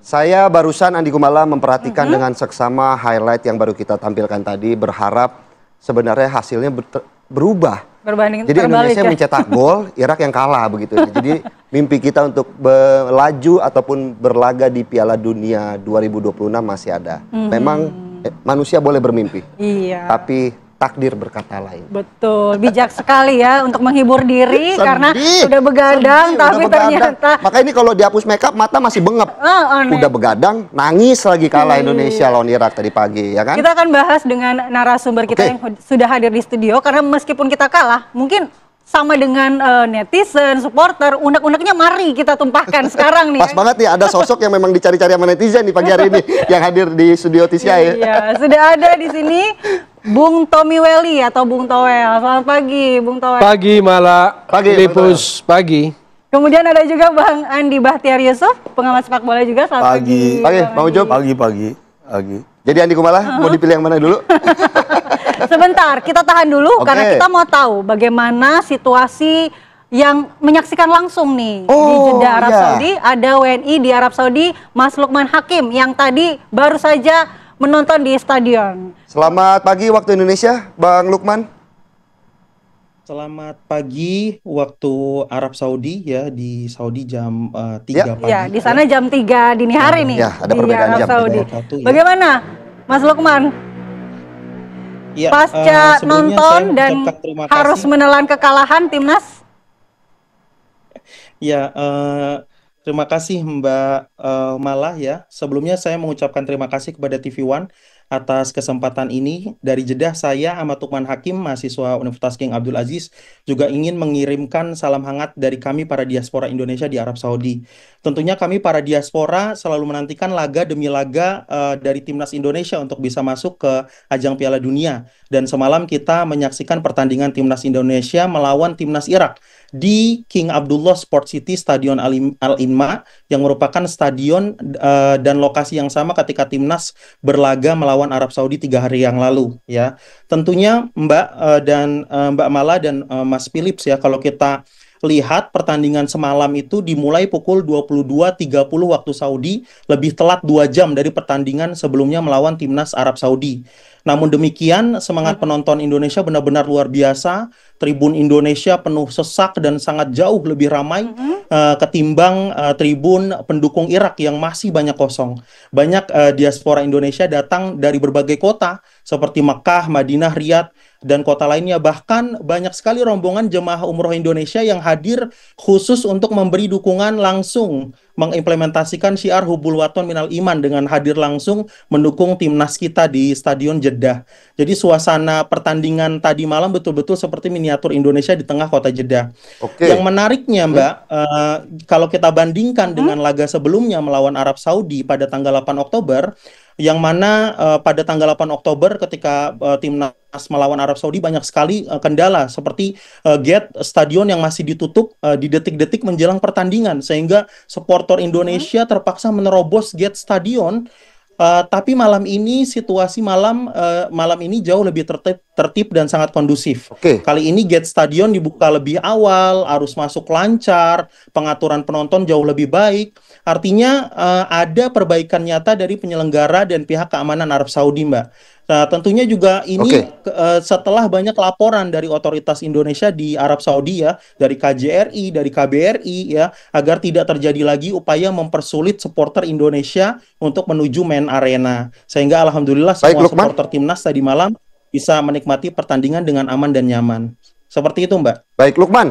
Saya barusan Andi Gumala memperhatikan dengan seksama highlight yang baru kita tampilkan tadi, berharap sebenarnya hasilnya berubah. Berbanding Jadi terbalik Indonesia ya. mencetak gol, Irak yang kalah begitu. Jadi mimpi kita untuk melaju ataupun berlaga di Piala Dunia 2026 masih ada. Memang manusia boleh bermimpi, Iya. tapi takdir berkata lain. Betul, bijak sekali ya untuk menghibur diri karena Sedih, sudah begadang sedih, tapi udah begadang. ternyata Maka ini kalau dihapus makeup mata masih bengep. aneh. Udah begadang, nangis lagi kalah Indonesia lawan Irak tadi pagi, ya kan? Kita akan bahas dengan narasumber kita yang sudah hadir di studio karena meskipun kita kalah, mungkin sama dengan netizen, supporter, unek-uneknya mari kita tumpahkan sekarang nih. Pas banget nih ada sosok yang memang dicari-cari sama netizen di pagi hari ini yang hadir di studio TCI. Iya, sudah ada di sini Bung Tommy Welly atau Bung Toel. Selamat pagi, Bung Toel. Pagi Mala, Pagi, Lipus, pagi. Kemudian ada juga Bang Andi Bahtiar Yusuf, pengamat sepak bola juga. Selamat pagi. Pagi, Bang Ucup. Pagi. Jadi Andi Gumala mau dipilih yang mana dulu? Sebentar, kita tahan dulu Oke. karena kita mau tahu bagaimana situasi yang menyaksikan langsung nih di Oh, Jeddah Arab iya. Saudi. Ada WNI di Arab Saudi, Mas Lukman Hakim yang tadi baru saja menonton di stadion. Selamat pagi waktu Indonesia, Bang Lukman. Selamat pagi waktu Arab Saudi ya, di Saudi jam 3 pagi. Ya, di sana jam 3 dini hari nih Ya, ada di perbedaan Arab jam. Saudi. Beda satu, ya. Bagaimana, Mas Lukman? Ya, Pasca sebelumnya nonton saya dan mengucapkan terima harus kasih. menelan kekalahan timnas. Ya, terima kasih Mbak Malah ya. Sebelumnya saya mengucapkan terima kasih kepada TV One atas kesempatan ini. Dari Jeddah, saya Ahmad Lukman Hakim, mahasiswa Universitas King Abdul Aziz, juga ingin mengirimkan salam hangat dari kami para diaspora Indonesia di Arab Saudi. Tentunya kami para diaspora selalu menantikan laga demi laga dari timnas Indonesia untuk bisa masuk ke ajang Piala Dunia. Dan semalam kita menyaksikan pertandingan timnas Indonesia melawan timnas Irak di King Abdullah Sport City Stadion Al-Inma yang merupakan stadion dan lokasi yang sama ketika timnas berlaga melawan Arab Saudi 3 hari yang lalu ya. Tentunya Mbak dan Mbak Mala dan Mas Philips ya, kalau kita lihat pertandingan semalam itu dimulai pukul 22.30 waktu Saudi, lebih telat 2 jam dari pertandingan sebelumnya melawan timnas Arab Saudi. Namun demikian, semangat penonton Indonesia benar-benar luar biasa. Tribun Indonesia penuh sesak dan sangat jauh lebih ramai ketimbang tribun pendukung Irak yang masih banyak kosong. Banyak diaspora Indonesia datang dari berbagai kota seperti Mekah, Madinah, Riyadh, dan kota lainnya. Bahkan banyak sekali rombongan jemaah umroh Indonesia yang hadir khusus untuk memberi dukungan langsung, mengimplementasikan syiar Hubul Waton Minal Iman dengan hadir langsung mendukung timnas kita di Stadion Jeddah. Jadi suasana pertandingan tadi malam betul-betul seperti miniatur Indonesia di tengah kota Jeddah. Oke. Yang menariknya Mbak, kalau kita bandingkan dengan laga sebelumnya melawan Arab Saudi pada tanggal 8 Oktober, yang mana pada tanggal 8 Oktober ketika timnas melawan Arab Saudi banyak sekali kendala seperti gate stadion yang masih ditutup di detik-detik menjelang pertandingan sehingga supporter Indonesia terpaksa menerobos gate stadion. Tapi malam ini situasi malam ini jauh lebih tertib dan sangat kondusif. Oke. Kali ini gate stadion dibuka lebih awal, arus masuk lancar, pengaturan penonton jauh lebih baik. Artinya ada perbaikan nyata dari penyelenggara dan pihak keamanan Arab Saudi, Mbak. Nah, tentunya juga ini setelah banyak laporan dari otoritas Indonesia di Arab Saudi ya, dari KJRI, dari KBRI ya, agar tidak terjadi lagi upaya mempersulit supporter Indonesia untuk menuju main arena. Sehingga alhamdulillah semua supporter timnas tadi malam bisa menikmati pertandingan dengan aman dan nyaman. Seperti itu, Mbak. Baik, Lukman.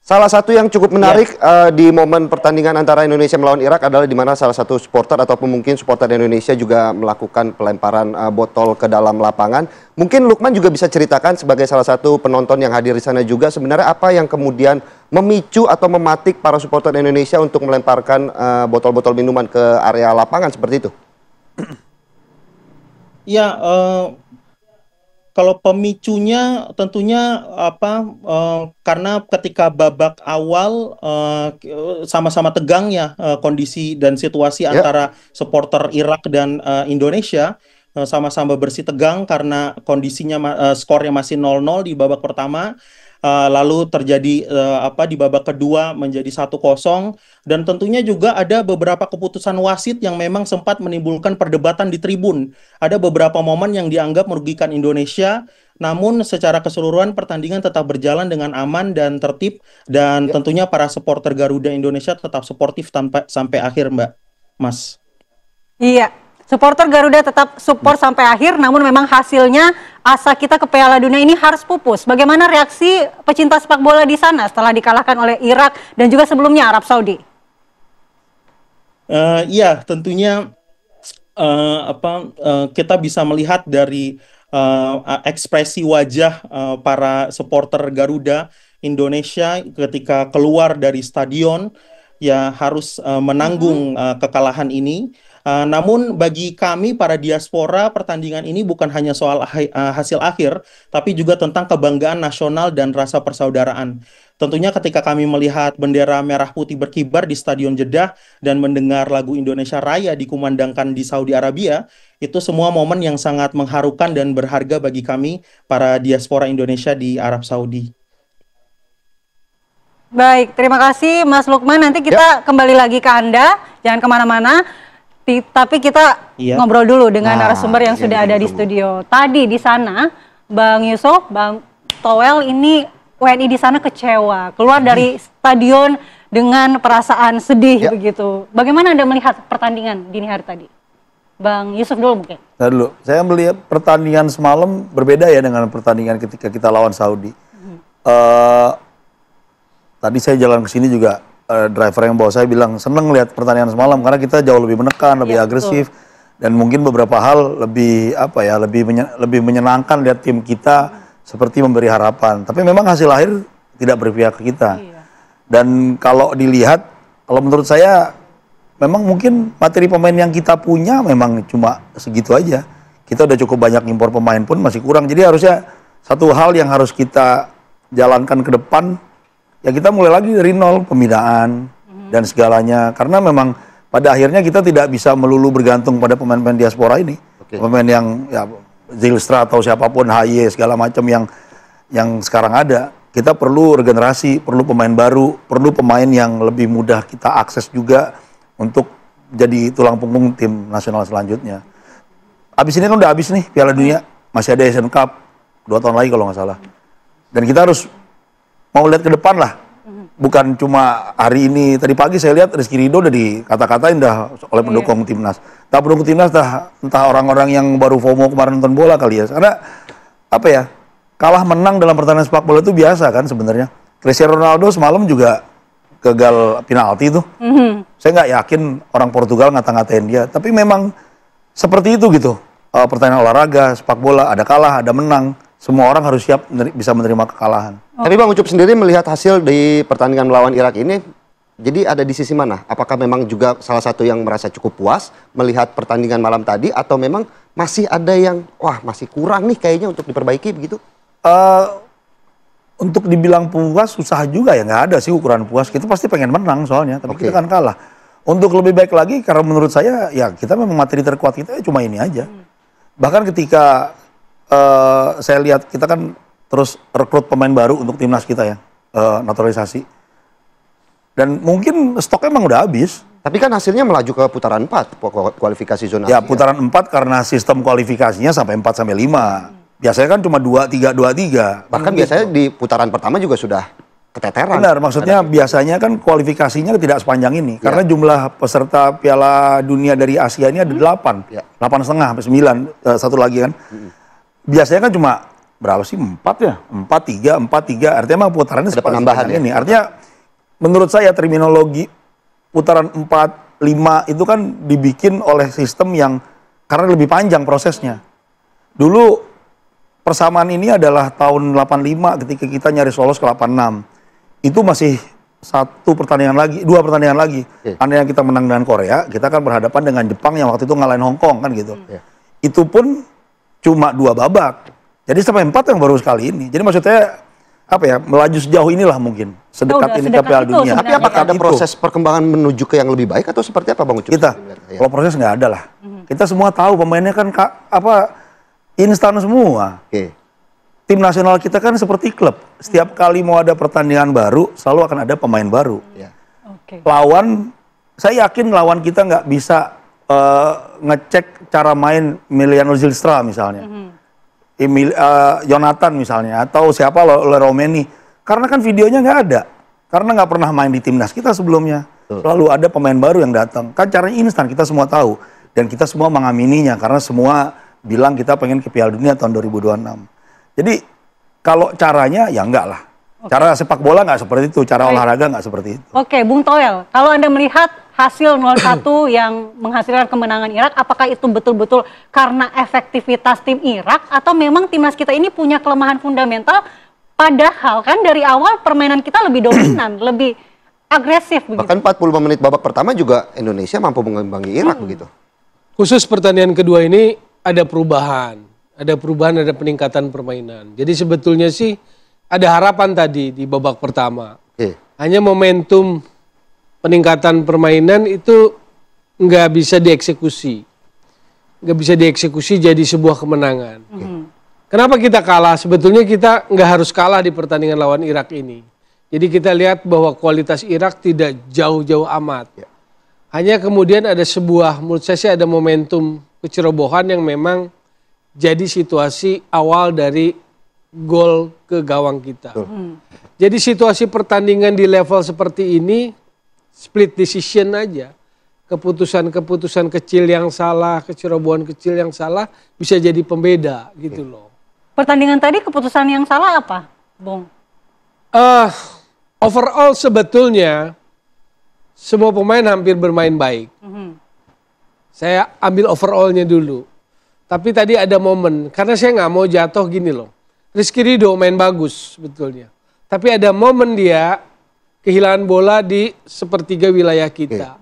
Salah satu yang cukup menarik di momen pertandingan antara Indonesia melawan Irak adalah di mana salah satu supporter ataupun mungkin supporter Indonesia juga melakukan pelemparan botol ke dalam lapangan. Mungkin Lukman juga bisa ceritakan sebagai salah satu penonton yang hadir di sana juga sebenarnya apa yang kemudian memicu atau mematik para supporter Indonesia untuk melemparkan botol-botol minuman ke area lapangan seperti itu? Ya, kalau pemicunya tentunya karena ketika babak awal sama-sama tegang ya kondisi dan situasi antara supporter Irak dan Indonesia, sama-sama bersih tegang karena kondisinya skornya masih 0-0 di babak pertama. lalu terjadi di babak kedua menjadi 1-0, dan tentunya juga ada beberapa keputusan wasit yang memang sempat menimbulkan perdebatan di tribun. Ada beberapa momen yang dianggap merugikan Indonesia, namun secara keseluruhan pertandingan tetap berjalan dengan aman dan tertib, dan tentunya para supporter Garuda Indonesia tetap sportif sampai akhir, Mas. Iya, supporter Garuda tetap support sampai akhir, namun memang hasilnya asa kita ke Piala Dunia ini harus pupus. Bagaimana reaksi pecinta sepak bola di sana setelah dikalahkan oleh Irak dan juga sebelumnya Arab Saudi? Ya, tentunya kita bisa melihat dari ekspresi wajah para supporter Garuda Indonesia ketika keluar dari stadion, ya harus menanggung kekalahan ini. Namun bagi kami para diaspora, pertandingan ini bukan hanya soal hasil akhir, tapi juga tentang kebanggaan nasional dan rasa persaudaraan. Tentunya ketika kami melihat bendera merah putih berkibar di Stadion Jeddah dan mendengar lagu Indonesia Raya dikumandangkan di Saudi Arabia, itu semua momen yang sangat mengharukan dan berharga bagi kami para diaspora Indonesia di Arab Saudi. Baik, terima kasih Mas Lukman. Nanti kita kembali lagi ke Anda, jangan kemana-mana. Tapi kita ngobrol dulu dengan narasumber yang sudah ada di studio. Tadi di sana, Bang Yusuf, Bang Towel, ini WNI di sana kecewa. Keluar dari stadion dengan perasaan sedih begitu. Bagaimana Anda melihat pertandingan dini hari tadi? Bang Yusuf dulu mungkin. Saya melihat pertandingan semalam berbeda ya dengan pertandingan ketika kita lawan Saudi. Tadi saya jalan ke sini juga, driver yang bawa saya bilang seneng lihat pertandingan semalam karena kita jauh lebih menekan, lebih agresif, dan mungkin beberapa hal lebih menyenangkan lihat tim kita seperti memberi harapan. Tapi memang hasil akhir tidak berpihak ke kita. Dan kalau dilihat, kalau menurut saya memang mungkin materi pemain yang kita punya memang cuma segitu aja. Kita udah cukup banyak impor pemain pun masih kurang. Jadi harusnya satu hal yang harus kita jalankan ke depan, ya kita mulai lagi dari nol, pembinaan dan segalanya. Karena memang pada akhirnya kita tidak bisa melulu bergantung pada pemain-pemain diaspora ini. Pemain yang ya Zylstra atau siapapun, HY segala macam yang sekarang ada. Kita perlu regenerasi, perlu pemain baru, perlu pemain yang lebih mudah kita akses juga untuk jadi tulang punggung tim nasional selanjutnya. Abis ini kan udah habis nih Piala Dunia, masih ada Asian Cup 2 tahun lagi kalau nggak salah. Dan kita harus mau lihat ke depan lah, bukan cuma hari ini. Tadi pagi saya lihat Rizky Ridho udah dikata-katain dah oleh pendukung timnas. Entah pendukung timnas, entah orang-orang yang baru FOMO kemarin nonton bola kali ya. Karena apa ya, kalah menang dalam pertandingan sepak bola itu biasa kan sebenarnya. Cristiano Ronaldo semalam juga gagal penalti tuh. Saya nggak yakin orang Portugal ngata-ngatain dia. Tapi memang seperti itu gitu. Pertandingan olahraga, sepak bola, ada kalah, ada menang. Semua orang harus siap bisa menerima kekalahan. Tapi Bang Ucup sendiri melihat hasil di pertandingan melawan Irak ini, jadi ada di sisi mana? Apakah memang juga salah satu yang merasa cukup puas melihat pertandingan malam tadi, atau memang masih ada yang, wah masih kurang nih kayaknya untuk diperbaiki begitu? Untuk dibilang puas susah juga ya, nggak ada sih ukuran puas. Kita pasti pengen menang soalnya, tapi kita kan kalah. Untuk lebih baik lagi, karena menurut saya ya kita memang materi terkuat kita cuma ini aja. Bahkan ketika saya lihat kita kan terus rekrut pemain baru untuk timnas kita ya, naturalisasi. Dan mungkin stok emang udah habis. Tapi kan hasilnya melaju ke putaran 4 kualifikasi zona Ya Asia. putaran 4 karena sistem kualifikasinya sampai 4 sampai 5. Biasanya kan cuma 2-3, 2-3. Bahkan biasanya di putaran pertama juga sudah keteteran. Benar, maksudnya biasanya kan kualifikasinya tidak sepanjang ini. Karena jumlah peserta Piala Dunia dari Asia ini ada 8. 8,5 sampai 9, satu lagi kan. Biasanya kan cuma berapa sih? 4 ya? 4-3, 4-3. Artinya mah putarannya ada penambahan ini. Artinya menurut saya terminologi putaran 4-5 itu kan dibikin oleh sistem yang karena lebih panjang prosesnya. Dulu persamaan ini adalah tahun 85 ketika kita nyaris lolos ke 86. Itu masih 2 pertandingan lagi. Andai kita menang dengan Korea, kita akan berhadapan dengan Jepang yang waktu itu ngalahin Hong Kong kan gitu. Itu pun cuma 2 babak. Jadi sampai 4 yang baru sekali ini. Jadi maksudnya apa ya, melaju sejauh inilah mungkin. Sedekat ini ke Piala Dunia. Tapi apakah ada proses perkembangan menuju ke yang lebih baik atau seperti apa Bang Ucup? Kalau proses nggak ada lah. Kita semua tahu pemainnya kan instan semua. tim nasional kita kan seperti klub. Setiap kali mau ada pertandingan baru, selalu akan ada pemain baru. Ya. Lawan, saya yakin lawan kita nggak bisa ngecek cara main Emiliano Zylstra misalnya. Jonathan misalnya, atau siapa Romeni. Karena kan videonya nggak ada. Karena nggak pernah main di timnas kita sebelumnya. Selalu ada pemain baru yang datang. Kan caranya instan, kita semua tahu. Dan kita semua mengamininya, karena semua bilang kita pengen ke Piala Dunia tahun 2026. Jadi kalau caranya ya enggak lah. Cara sepak bola nggak seperti itu, cara olahraga nggak seperti itu. Oke, Bung Toel, kalau Anda melihat hasil 0-1 yang menghasilkan kemenangan Irak, apakah itu betul-betul karena efektivitas tim Irak atau memang timnas kita ini punya kelemahan fundamental, padahal kan dari awal permainan kita lebih dominan, lebih agresif begitu. Bahkan 45 menit babak pertama juga Indonesia mampu mengimbangi Irak begitu. Khusus pertandingan kedua ini ada perubahan, ada peningkatan permainan. Jadi sebetulnya sih ada harapan tadi di babak pertama. Hanya momentum peningkatan permainan itu nggak bisa dieksekusi. Nggak bisa dieksekusi jadi sebuah kemenangan. Kenapa kita kalah? Sebetulnya kita nggak harus kalah di pertandingan lawan Irak ini. Jadi kita lihat bahwa kualitas Irak tidak jauh-jauh amat. Hanya kemudian ada sebuah, menurut saya sih ada momentum kecerobohan yang memang jadi situasi awal dari gol ke gawang kita. Jadi situasi pertandingan di level seperti ini, split decision aja. Keputusan-keputusan kecil yang salah, kecerobohan kecil yang salah bisa jadi pembeda gitu loh. Pertandingan tadi keputusan yang salah apa, Bung? Overall sebetulnya semua pemain hampir bermain baik. Saya ambil overallnya dulu. Tapi tadi ada momen, karena saya nggak mau jatuh gini loh. Rizky Ridho main bagus sebetulnya. Tapi ada momen dia kehilangan bola di sepertiga wilayah kita.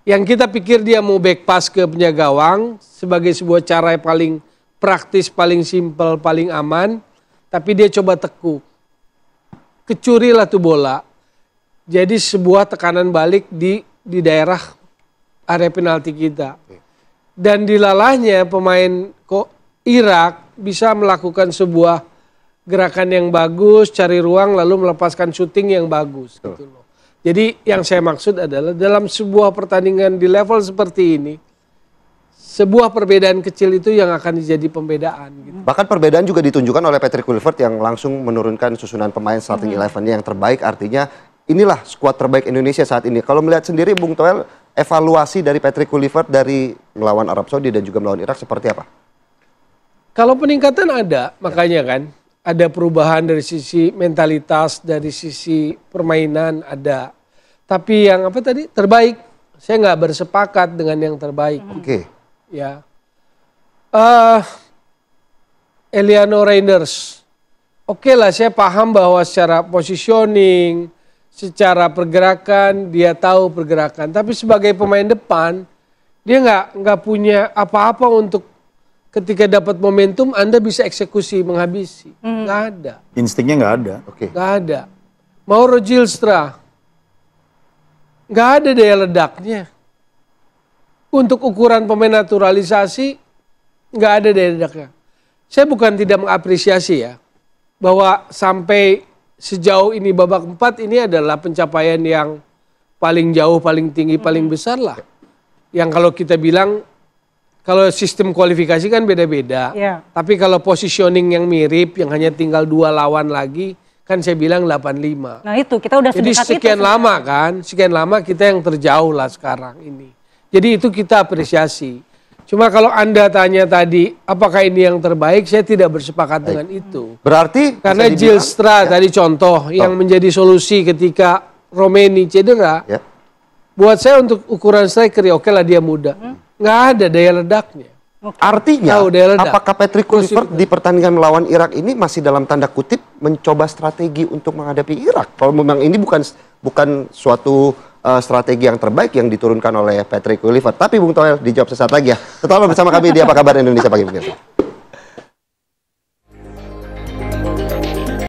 Yang kita pikir dia mau back pass ke penjaga gawang sebagai sebuah cara yang paling praktis, paling simpel, paling aman. Tapi dia coba tekuk. Kecurilah tuh bola. Jadi sebuah tekanan balik di daerah area penalti kita. Dan dilalahnya pemain Irak bisa melakukan sebuah gerakan yang bagus, cari ruang lalu melepaskan syuting yang bagus gitu loh. Jadi yang saya maksud adalah dalam sebuah pertandingan di level seperti ini, sebuah perbedaan kecil itu yang akan jadi pembedaan gitu. Bahkan perbedaan juga ditunjukkan oleh Patrick Kluivert yang langsung menurunkan susunan pemain starting 11-nya yang terbaik, artinya inilah skuad terbaik Indonesia saat ini. Kalau melihat sendiri Bung Toel, evaluasi dari Patrick Kluivert dari melawan Arab Saudi dan juga melawan Irak seperti apa? Kalau peningkatan ada, makanya kan ada perubahan dari sisi mentalitas, dari sisi permainan ada. Tapi yang apa tadi terbaik, saya nggak bersepakat dengan yang terbaik. Ya, Eliano Reinders, oke lah saya paham bahwa secara positioning, secara pergerakan dia tahu pergerakan, tapi sebagai pemain depan dia nggak punya apa-apa untuk ketika dapat momentum Anda bisa eksekusi menghabisi, nggak ada. Instingnya nggak ada. Nggak ada. Mauro Zylstra, nggak ada daya ledaknya. Untuk ukuran pemain naturalisasi nggak ada daya ledaknya. Saya bukan tidak mengapresiasi ya bahwa sampai sejauh ini babak 4 ini adalah pencapaian yang paling jauh, paling tinggi, paling besar lah. Yang kalau kita bilang, kalau sistem kualifikasi kan beda-beda. Tapi kalau positioning yang mirip, yang hanya tinggal 2 lawan lagi, kan saya bilang 85. Nah itu, kita udah jadi sekian lama kan, sekian lama kita yang terjauh lah sekarang ini. Jadi itu kita apresiasi. Cuma kalau Anda tanya tadi, apakah ini yang terbaik? Saya tidak bersepakat dengan itu. Berarti karena Zylstra tadi contoh yang menjadi solusi ketika Romeni cedera. Buat saya untuk ukuran striker ya oke lah dia muda. Nggak ada daya ledaknya. Artinya, apakah Patrick Kluivert di pertandingan melawan Irak ini masih dalam tanda kutip mencoba strategi untuk menghadapi Irak? Kalau memang ini bukan suatu strategi yang terbaik yang diturunkan oleh Patrick Kluivert. Tapi Bung Toel dijawab sesaat lagi ya. Tetaplah bersama kami di Apa Kabar Indonesia Pagi.